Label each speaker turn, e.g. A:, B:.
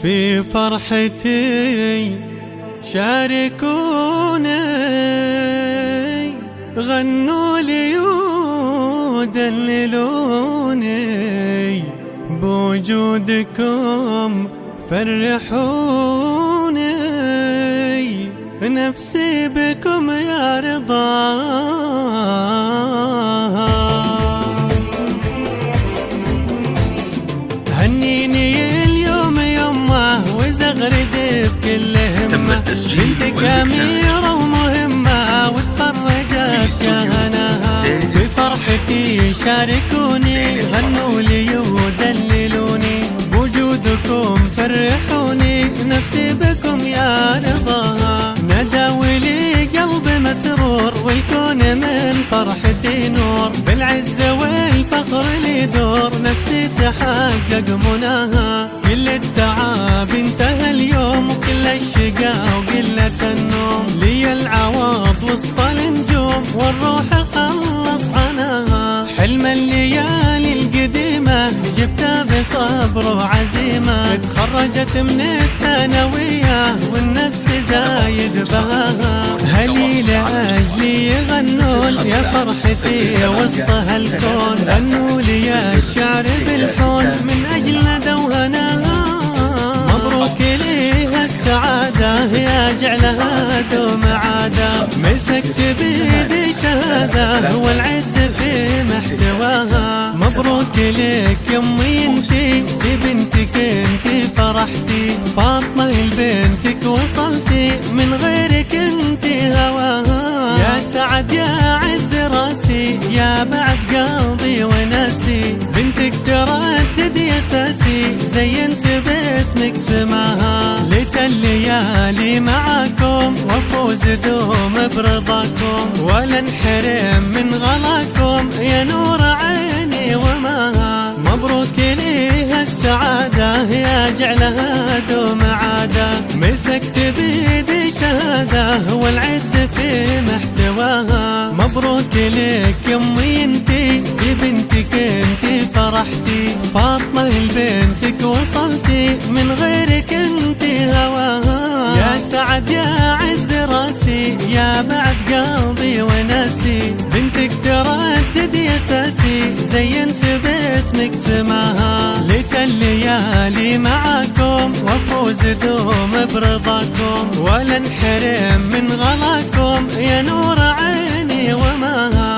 A: في فرحتي شاركوني، غنوا لي ودللوني، بوجودكم فرحوني، نفسي بكم يا رضا. هنيني اليوم يمه وزغرد بكل همة، بنتك أميرة ومهمة وتخرجت شهناها. في فرحتي شاركوني، غنوا لي ودللوني، بوجودكم فرحوني، نفسي بكم يا رضا. نداوي لي قلبي مسرور، والكون من فرحتي نور، بالعز والفخر لي دور، نفسي تحقق مناها. كل التعب انتهى اليوم، وكل الشقا وقلة النوم، لي العوض وسط النجوم، والروح خلص عناها. حلم الليالي القديمة جبتها بصبر وعزيمة، تخرجت من الثانوية والنفس زايد بهاها. هلي لأجلي يغنون يا فرحتي وسط هالكون، غنوا لي يا الشعر بالحون، من أجل دوهناها. مبروك ليها السعادة يا جعلها دوم عادة، مسكت بيدي شهادة والعز في محتواها. مبروك لك يمي انتي، في بنتك انتي فرحتي، فاطمة لبنتك وصلتي، من غيرك انتي هواها. يا سعد يا عز راسي، يا بعد قلبي وناسي، بنتك تردد يا ساسي، زينت باسمك سماها. ليت الليالي معاكم وافوز دوم برضاكم، ولا انحرم من غلاكم يا نور عيني وماها. مبروك ليها السعادة يا جعلها دوم عادة، مسكت بيدي شهادة والعز في محتواها. مبروك لك يمي انتي، في بنتك انتي فرحتي، فاطمة لبنتك وصلتي، من غيرك انتي هواها. يا سعد يا عز راسي، يا بعد قلبي وناسي، بنتك تردد يا ساسي، زينت باسمك سماها. ليت الليالي معاكم وافوز دوم برضاكم، ولا انحرم من غلاكم يا نور عيني وماها.